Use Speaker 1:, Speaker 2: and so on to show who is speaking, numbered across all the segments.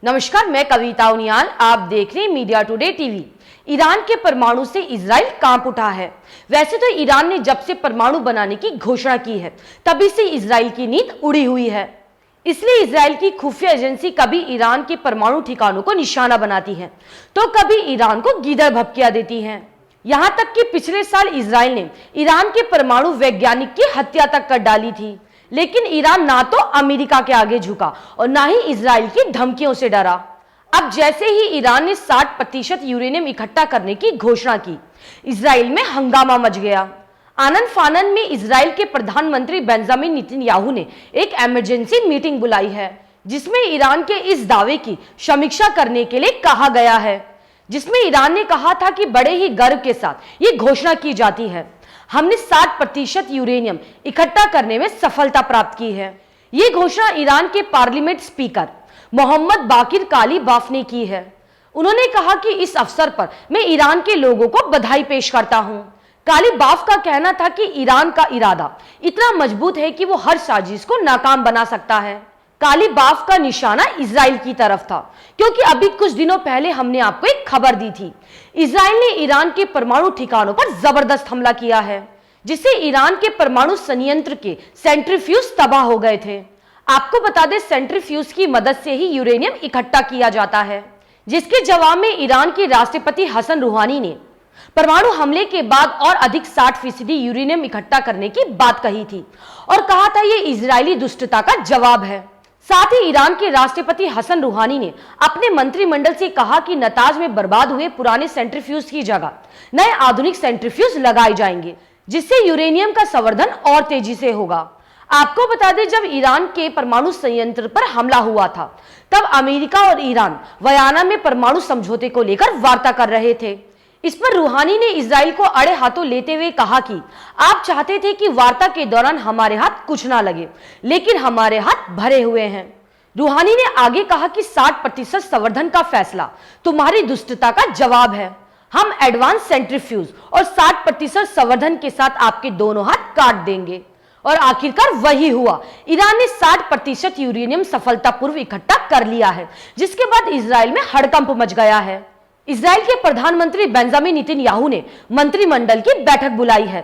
Speaker 1: नमस्कार, मैं कविता उनियाल। आप देख रहे हैं मीडिया टुडे टीवी। ईरान के परमाणु से इजराइल कांप उठा है। वैसे तो ईरान ने जब से परमाणु बनाने की घोषणा की है तभी से इजराइल की नींद उड़ी हुई है। इसलिए इजराइल की खुफिया एजेंसी कभी ईरान के परमाणु ठिकानों को निशाना बनाती है तो कभी ईरान को गीदड़ भभकिया देती है। यहां तक कि पिछले साल इजराइल ने ईरान के परमाणु वैज्ञानिक की हत्या तक कर डाली थी, लेकिन ईरान ना तो अमेरिका के आगे झुका और ना ही इजराइल की धमकियों से डरा। अब जैसे ही ईरान ने 60% यूरेनियम इकट्ठा करने की घोषणा की, इजराइल में हंगामा मच गया। आनन फानन में इजराइल के प्रधानमंत्री बेंजामिन नेतन्याहू ने एक इमरजेंसी मीटिंग बुलाई है, जिसमें ईरान के इस दावे की समीक्षा करने के लिए कहा गया है, जिसमें ईरान ने कहा था कि बड़े ही गर्व के साथ ये घोषणा की जाती है, हमने 60% यूरेनियम इकट्ठा करने में सफलता प्राप्त की है। ये घोषणा ईरान के पार्लियामेंट स्पीकर मोहम्मद बाकिर कालीबाफ ने की है। उन्होंने कहा कि इस अवसर पर मैं ईरान के लोगों को बधाई पेश करता हूं। कालीबाफ का कहना था कि ईरान का इरादा इतना मजबूत है कि वो हर साजिश को नाकाम बना सकता है। कालीबाफ का निशाना इजराइल की तरफ था, क्योंकि अभी कुछ दिनों पहले हमने आपको एक खबर दी थी। इजराइल ने ईरान के परमाणु ठिकानों पर जबरदस्त हमला किया है, जिससे ईरान के परमाणु संयंत्र के सेंट्रीफ्यूज तबाह हो गए थे। आपको बता दें, सेंट्रीफ्यूज की मदद से ही यूरेनियम इकट्ठा किया जाता है, जिसके जवाब में ईरान के राष्ट्रपति हसन रूहानी ने परमाणु हमले के बाद और अधिक 60% यूरेनियम इकट्ठा करने की बात कही थी और कहा था यह इजरायली दुष्टता का जवाब है। साथ ही ईरान के राष्ट्रपति हसन रूहानी ने अपने मंत्रिमंडल से कहा कि नताज में बर्बाद हुए पुराने सेंट्रीफ्यूज की जगह नए आधुनिक सेंट्रीफ्यूज लगाए जाएंगे, जिससे यूरेनियम का संवर्धन और तेजी से होगा। आपको बता दें, जब ईरान के परमाणु संयंत्र पर हमला हुआ था तब अमेरिका और ईरान वियना में परमाणु समझौते को लेकर वार्ता कर रहे थे। इस पर रूहानी ने इजराइल को अड़े हाथों लेते हुए कहा कि आप चाहते थे कि वार्ता के दौरान हमारे हाथ कुछ ना लगे, लेकिन हमारे हाथ भरे हुए हैं। रूहानी ने आगे कहा कि 60% संवर्धन का फैसला तुम्हारी दुष्टता का जवाब है। हम एडवांस सेंट्रीफ्यूज और 60% संवर्धन के साथ आपके दोनों हाथ काट देंगे। और आखिरकार वही हुआ। ईरान ने 60% यूरेनियम सफलतापूर्वक इकट्ठा कर लिया है, जिसके बाद इजराइल में हड़कंप मच गया है। इजराइल के प्रधानमंत्री बेंजामिन नेतन्याहू ने मंत्रिमंडल की बैठक बुलाई है।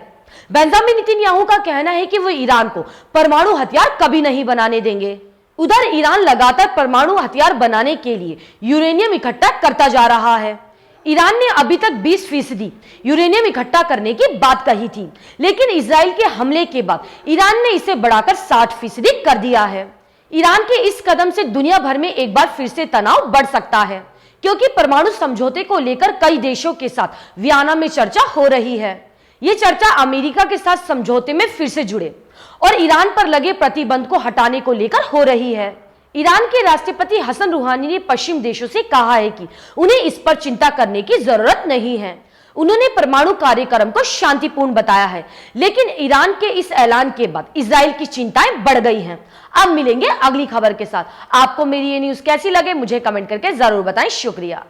Speaker 1: बेंजामिन नेतन्याहू का कहना है कि वो ईरान को परमाणु हथियार कभी नहीं बनाने देंगे। उधर ईरान लगातार परमाणु हथियार बनाने के लिए यूरेनियम इकट्ठा करता जा रहा है। ईरान ने अभी तक 20% यूरेनियम इकट्ठा करने की बात कही थी, लेकिन इजराइल के हमले के बाद ईरान ने इसे बढ़ाकर 60% कर दिया है। ईरान के इस कदम से दुनिया भर में एक बार फिर से तनाव बढ़ सकता है, क्योंकि परमाणु समझौते को लेकर कई देशों के साथ वियना में चर्चा हो रही है। ये चर्चा अमेरिका के साथ समझौते में फिर से जुड़े और ईरान पर लगे प्रतिबंध को हटाने को लेकर हो रही है। ईरान के राष्ट्रपति हसन रूहानी ने पश्चिम देशों से कहा है कि उन्हें इस पर चिंता करने की जरूरत नहीं है। उन्होंने परमाणु कार्यक्रम को शांतिपूर्ण बताया है, लेकिन ईरान के इस ऐलान के बाद इजराइल की चिंताएं बढ़ गई हैं। अब मिलेंगे अगली खबर के साथ। आपको मेरी ये न्यूज कैसी लगे मुझे कमेंट करके जरूर बताएं। शुक्रिया।